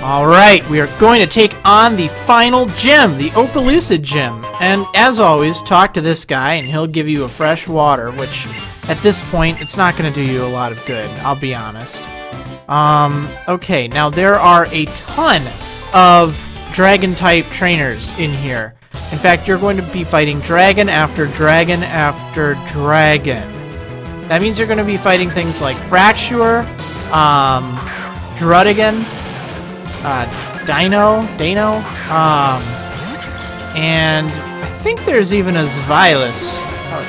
Alright, we are going to take on the final gym, the Opelucid gym. And as always, talk to this guy and he'll give you a fresh water, which at this point, it's not going to do you a lot of good, I'll be honest. Okay, now there are a ton of dragon-type trainers in here. In fact, you're going to be fighting dragon after dragon after dragon. That means you're going to be fighting things like Fracture, Drayden, Dano, and I think there's even a Xylis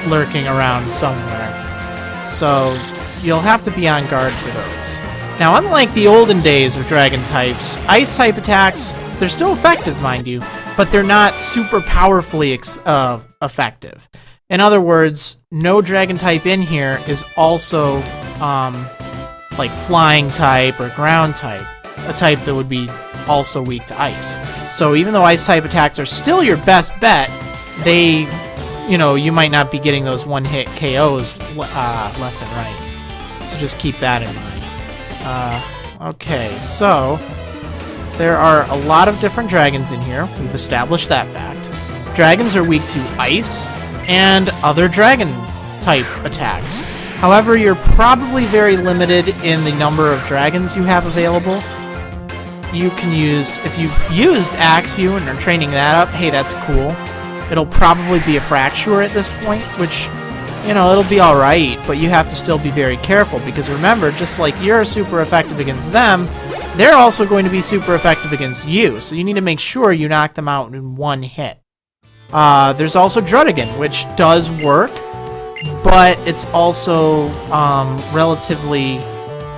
lurking around somewhere. So you'll have to be on guard for those. Now, unlike the olden days of dragon types, ice type attacks, they're still effective, mind you, but they're not super powerfully effective. In other words, no dragon type in here is also like flying type or ground type, a type that would be also weak to ice. So even though ice type attacks are still your best bet, they, you know, you might not be getting those one-hit KOs left and right. So just keep that in mind. Okay, so there are a lot of different dragons in here. We've established that fact. Dragons are weak to ice and other dragon type attacks. However, you're probably very limited in the number of dragons you have available. You can use, if you've used Axew and are training that up, hey, that's cool. It'll probably be a Fracture at this point, which, you know, it'll be alright, but you have to still be very careful, because remember, just like you're super effective against them, they're also going to be super effective against you, so you need to make sure you knock them out in one hit. There's also Drayden, which does work, but it's also relatively,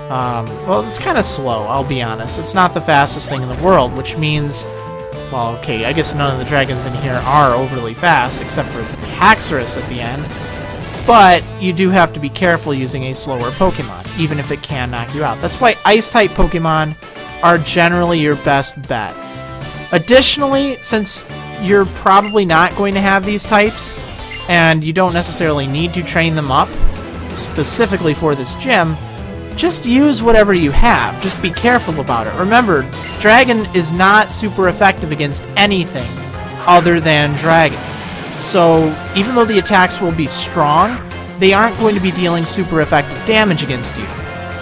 well, it's kind of slow, I'll be honest. It's not the fastest thing in the world, which means, well, okay, I guess none of the dragons in here are overly fast, except for Haxorus at the end. But you do have to be careful using a slower Pokemon, even if it can knock you out. That's why Ice-type Pokemon are generally your best bet. Additionally, since you're probably not going to have these types, and you don't necessarily need to train them up specifically for this gym, just use whatever you have. Just be careful about it. Remember, Dragon is not super effective against anything other than Dragon. So, even though the attacks will be strong, they aren't going to be dealing super effective damage against you.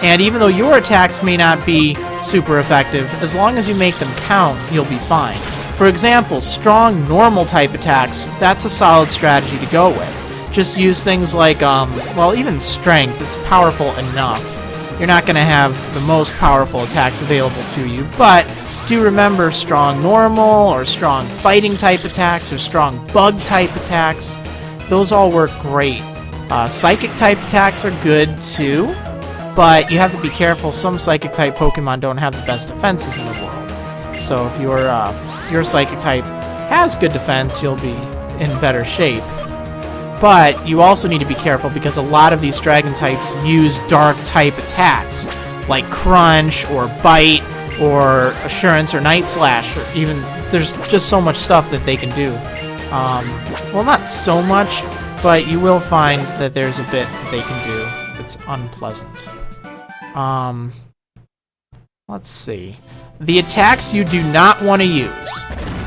And even though your attacks may not be super effective, as long as you make them count, you'll be fine. For example, strong normal type attacks, that's a solid strategy to go with. Just use things like, well, even strength, it's powerful enough. You're not going to have the most powerful attacks available to you, but do remember strong normal or strong fighting type attacks or strong bug type attacks. Those all work great. Psychic type attacks are good too, but you have to be careful. Some psychic type Pokemon don't have the best defenses in the world. So if your psychic type has good defense, you'll be in better shape. But you also need to be careful because a lot of these dragon types use dark type attacks, like Crunch or Bite or Assurance or Night Slash, or even, there's just so much stuff that they can do. Well, not so much, but you will find that there's a bit that they can do that's unpleasant. Let's see. The attacks you do not want to use.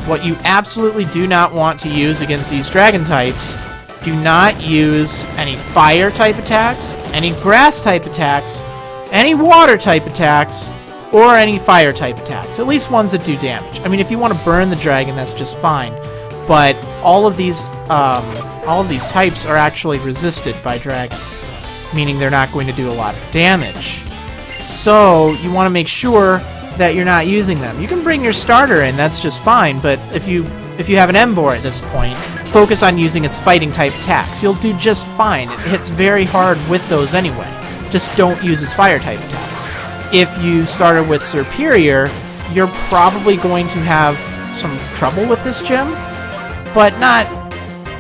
What you absolutely do not want to use against these dragon types, do not use any fire type attacks, any grass type attacks, any water type attacks, or any fire type attacks. At least ones that do damage. I mean, if you want to burn the dragon, that's just fine. But all of these types are actually resisted by dragon, meaning they're not going to do a lot of damage. So you want to make sure that you're not using them. You can bring your starter in, that's just fine, but if you have an Emboar at this point, focus on using its fighting type attacks. You'll do just fine. It hits very hard with those anyway. Just don't use its fire type attacks. If you started with Superior, you're probably going to have some trouble with this gym, but not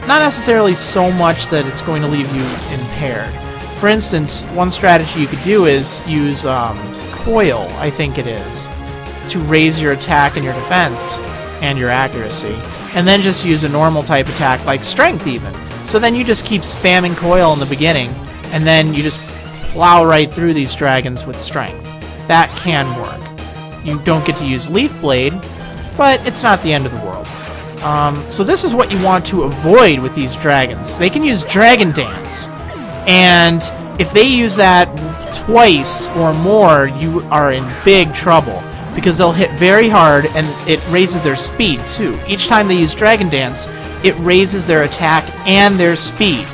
necessarily so much that it's going to leave you impaired. For instance, one strategy you could do is use Coil, I think it is, to raise your attack and your defense and your accuracy, and then just use a normal type attack like Strength even. So then you just keep spamming Coil in the beginning, and then you just plow right through these dragons with Strength. That can work. you don't get to use Leaf Blade, but it's not the end of the world. So this is what you want to avoid with these dragons. They can use Dragon Dance, and if they use that twice or more, you are in big trouble, because they'll hit very hard, and it raises their speed too. Each time they use Dragon Dance, it raises their attack and their speed.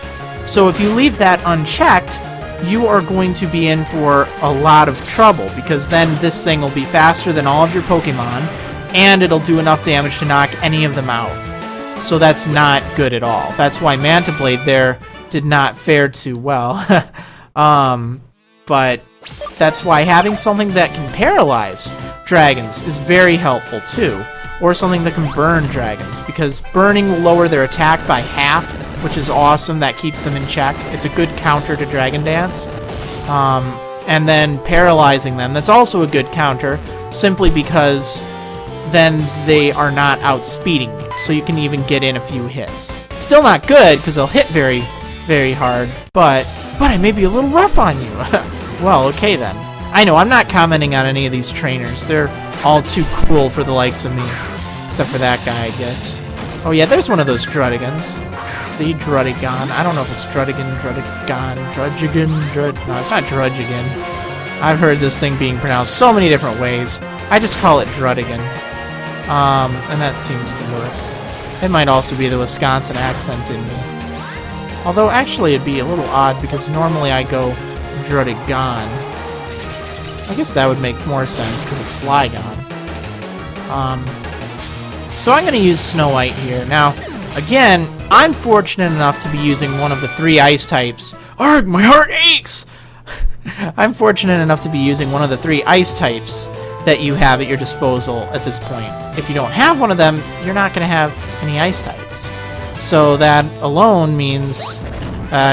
So if you leave that unchecked, you are going to be in for a lot of trouble, because then this thing will be faster than all of your Pokemon, and it'll do enough damage to knock any of them out. So that's not good at all. That's why Manta Blade there did not fare too well. But that's why having something that can paralyze dragons is very helpful too. Or something that can burn dragons, because burning will lower their attack by half, which is awesome. That keeps them in check. It's a good counter to Dragon Dance. And then paralyzing them, that's also a good counter, simply because then they are not outspeeding you, so you can even get in a few hits. Still not good, because they'll hit very, very hard, but I may be a little rough on you. Well, okay then. I know, I'm not commenting on any of these trainers. They're all too cruel for the likes of me. Except for that guy, I guess. Oh yeah, there's one of those Drudigans. See, Drudigon. I don't know if it's Drudigan, Drudigon, Drudgigan, no, it's not Drudgigan. I've heard this thing being pronounced so many different ways. I just call it Drudigan. And that seems to work. It might also be the Wisconsin accent in me. Although, actually, it'd be a little odd, because normally I go Drudigon. I guess that would make more sense, because of Flygon. So I'm going to use Snow White here. Now, again, I'm fortunate enough to be using one of the 3 ice types. Arg, my heart aches! I'm fortunate enough to be using one of the 3 ice types that you have at your disposal at this point. If you don't have one of them, you're not going to have any ice types. So that alone means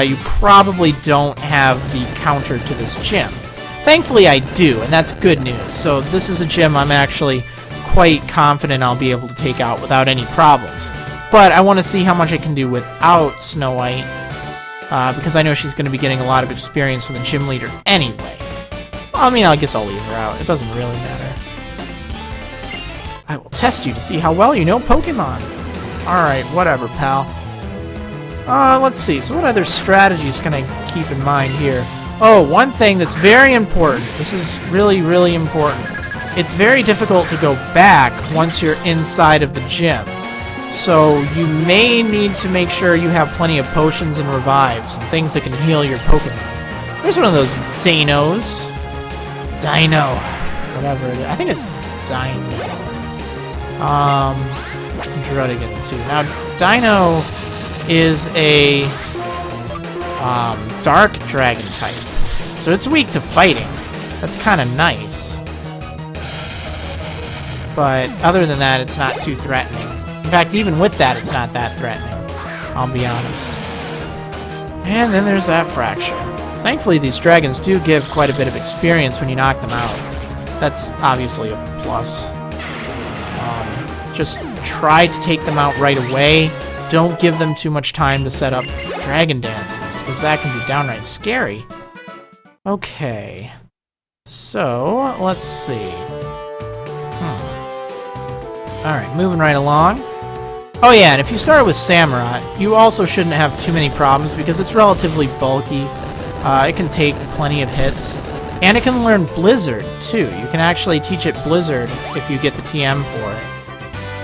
you probably don't have the counter to this gym. Thankfully I do, and that's good news. So this is a gym I'm actually quite confident I'll be able to take out without any problems. But I want to see how much I can do without Snow White, because I know she's going to be getting a lot of experience from the gym leader anyway. I mean, I guess I'll leave her out. It doesn't really matter. I will test you to see how well you know Pokemon. Alright, whatever, pal. Let's see. So what other strategies can I keep in mind here? Oh, one thing that's very important. This is really, really important. It's very difficult to go back once you're inside of the gym. So you may need to make sure you have plenty of potions and revives and things that can heal your Pokemon. There's one of those Dinos. Dino. Whatever it is. I think it's Dino. Drudigan too. Now, Dino is a dark dragon type. So it's weak to fighting. That's kind of nice. But other than that, it's not too threatening. In fact, even with that, it's not that threatening. I'll be honest. And then there's that Fracture. Thankfully, these dragons do give quite a bit of experience when you knock them out. That's obviously a plus. Just try to take them out right away. Don't give them too much time to set up Dragon Dances, because that can be downright scary. Okay. So, let's see. Alright, moving right along. Oh yeah, and if you start with Samurott, you also shouldn't have too many problems, because it's relatively bulky. It can take plenty of hits. And it can learn Blizzard, too. You can actually teach it Blizzard if you get the TM for it.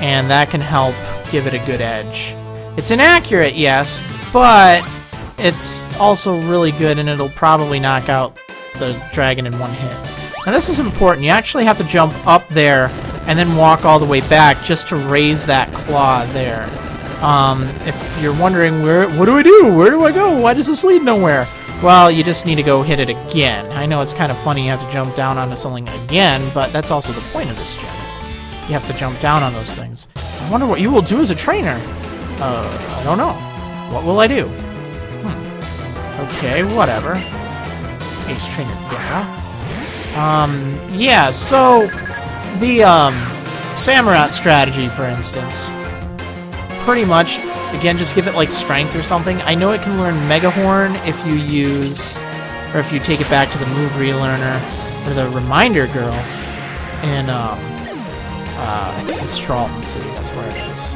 And that can help give it a good edge. It's inaccurate, yes, but it's also really good, and it'll probably knock out the dragon in one hit. Now this is important. You actually have to jump up there and then walk all the way back just to raise that claw there. If you're wondering, what do I do? Where do I go? Why does this lead nowhere? Well, you just need to go hit it again. I know it's kind of funny you have to jump down onto something again, but that's also the point of this gym. You have to jump down on those things. I wonder what you will do as a trainer. I don't know. What will I do? Okay, whatever. Ace Trainer Dara. Yeah, so the Samurott strategy, for instance, pretty much, again, just give it like strength or something. I know it can learn Mega Horn if you use, or if you take it back to the Move Relearner or the Reminder Girl. I think it's Charlton City, that's where it is.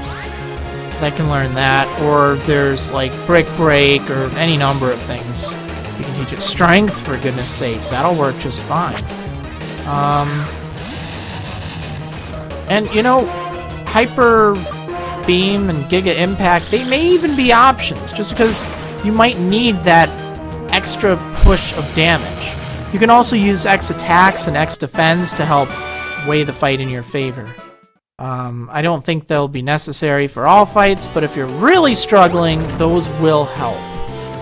That can learn that, or there's like Brick Break, or any number of things. You can teach it Strength, for goodness sakes, that'll work just fine. And you know, Hyper Beam and Giga Impact, they may even be options, just because you might need that extra push of damage. You can also use X attacks and X defense to help weigh the fight in your favor. I don't think they'll be necessary for all fights, but if you're really struggling, those will help.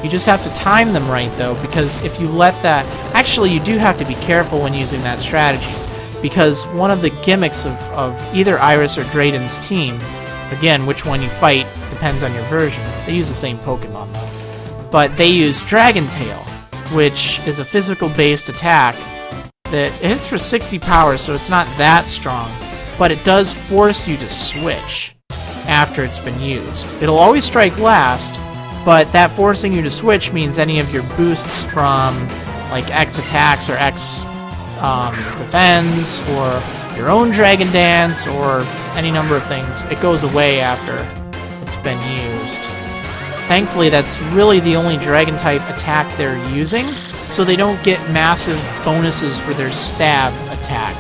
You just have to time them right, though, because if you let that... Actually, you do have to be careful when using that strategy, because one of the gimmicks of either Iris or Drayden's team, again, which one you fight depends on your version. They use the same Pokemon, though. But they use Dragon Tail, which is a physical-based attack that hits for 60 power, so it's not that strong, but it does force you to switch after it's been used. It'll always strike last, but that forcing you to switch means any of your boosts from like X attacks or X defense or your own Dragon Dance or any number of things, it goes away after it's been used. Thankfully, that's really the only Dragon type attack they're using, so they don't get massive bonuses for their stab attack.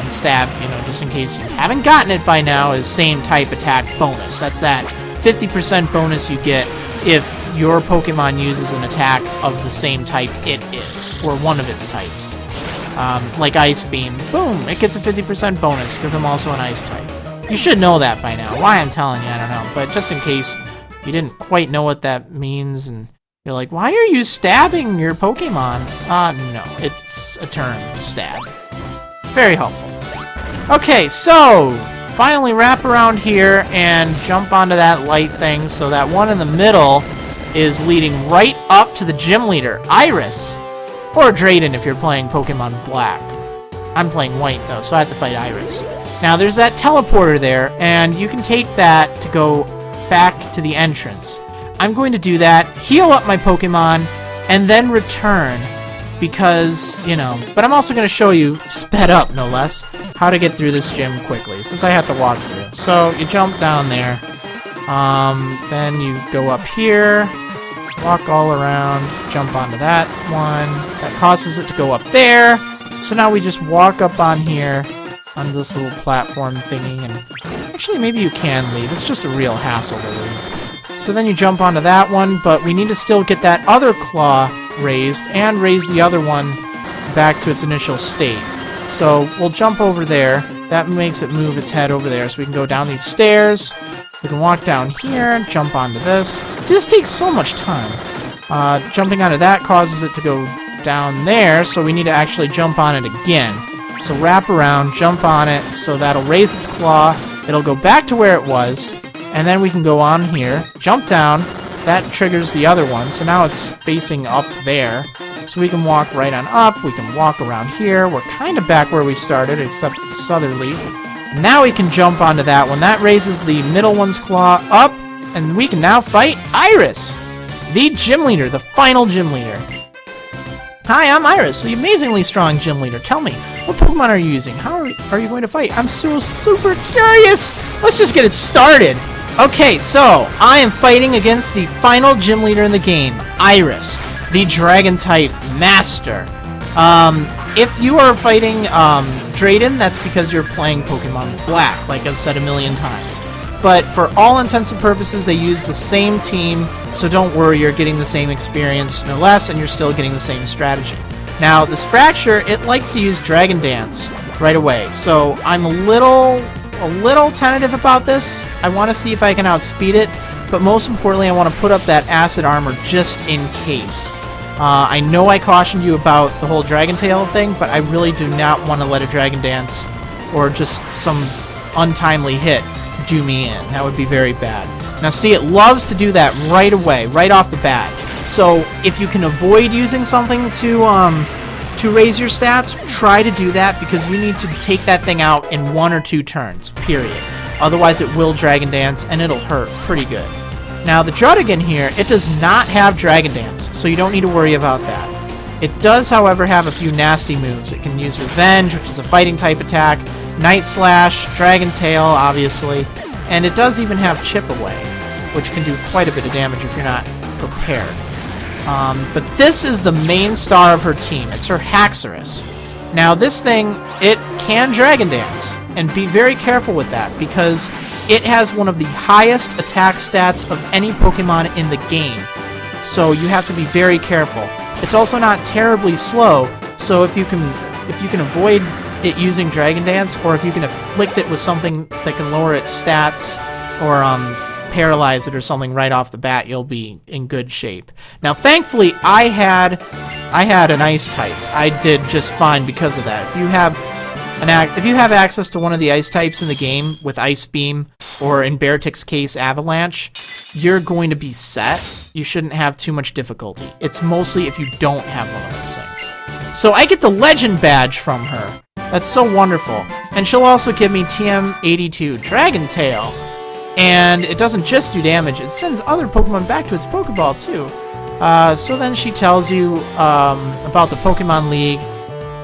And stab, you know, just in case you haven't gotten it by now, is same type attack bonus. That's that 50% bonus you get if your Pokemon uses an attack of the same type it is, or one of its types. Like Ice Beam, boom, it gets a 50% bonus because I'm also an Ice type. You should know that by now. Why I'm telling you, I don't know, but just in case you didn't quite know what that means and you're like, why are you stabbing your Pokemon? No, it's a term, stab. Very helpful. Okay, so finally wrap around here and jump onto that light thing, so that one in the middle is leading right up to the gym leader, Iris. Or Drayden if you're playing Pokemon Black. I'm playing White though, so I have to fight Iris. Now there's that teleporter there, and you can take that to go back to the entrance. I'm going to do that, heal up my Pokemon, and then return. Because, you know, but I'm also going to show you, sped up no less, how to get through this gym quickly, since I have to walk through. So, you jump down there, then you go up here, walk all around, jump onto that one, that causes it to go up there. So now we just walk up on here, on this little platform thingy, and actually maybe you can leave, it's just a real hassle to leave. So then you jump onto that one, but we need to still get that other claw raised and raise the other one back to its initial state. So we'll jump over there. That makes it move its head over there, so we can go down these stairs. We can walk down here, jump onto this. See, this takes so much time. Jumping onto that causes it to go down there, so we need to actually jump on it again. So wrap around, jump on it, so that'll raise its claw. It'll go back to where it was, and then we can go on here, jump down. That triggers the other one, so now it's facing up there. So we can walk right on up, we can walk around here. We're kind of back where we started, except southerly. Now we can jump onto that one. That raises the middle one's claw up, and we can now fight Iris, the gym leader, the final gym leader. Hi, I'm Iris, the amazingly strong gym leader. Tell me, what Pokemon are you using? How are you going to fight? I'm so super curious! Let's just get it started! Okay, so, I am fighting against the final gym leader in the game, Iris, the Dragon-type Master. If you are fighting Drayden, that's because you're playing Pokemon Black, like I've said a million times. But for all intents and purposes, they use the same team, so don't worry, you're getting the same experience, no less, and you're still getting the same strategy. Now, this Fracture, it likes to use Dragon Dance right away, so I'm a little tentative about this. I want to see if I can outspeed it, but most importantly, I want to put up that Acid Armor just in case. I know I cautioned you about the whole Dragon Tail thing, but I really do not want to let a Dragon Dance or just some untimely hit do me in. That would be very bad. Now see, it loves to do that right away, right off the bat. So if you can avoid using something to raise your stats, try to do that, because you need to take that thing out in 1 or 2 turns, period. Otherwise it will Dragon Dance, and it'll hurt pretty good. Now the Druddigon here, it does not have Dragon Dance, so you don't need to worry about that. It does, however, have a few nasty moves. It can use Revenge, which is a fighting type attack, Night Slash, Dragon Tail, obviously, and it does even have Chip Away, which can do quite a bit of damage if you're not prepared. But this is the main star of her team. It's her Haxorus. Now, this thing, it can Dragon Dance, and be very careful with that, because it has one of the highest attack stats of any Pokemon in the game. So you have to be very careful. It's also not terribly slow, so if you can avoid it using Dragon Dance, or if you can afflict it with something that can lower its stats, or paralyze it or something right off the bat, you'll be in good shape. Now, thankfully, I had an Ice type. I did just fine because of that. If you have access to one of the Ice types in the game with Ice Beam, or in Beartic's case, Avalanche, you're going to be set. You shouldn't have too much difficulty. It's mostly if you don't have one of those things. So I get the Legend Badge from her. That's so wonderful. And she'll also give me TM82 Dragon Tail. And it doesn't just do damage, it sends other Pokemon back to its Pokeball too. So then she tells you about the Pokemon League,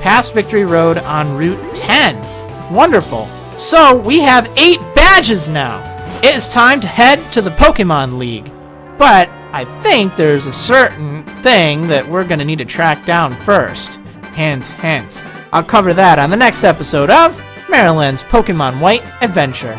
past Victory Road on Route 10. Wonderful. So we have 8 badges now. It is time to head to the Pokemon League. But I think there's a certain thing that we're going to need to track down first. Hint, hint. I'll cover that on the next episode of Marriland's Pokemon White Adventure.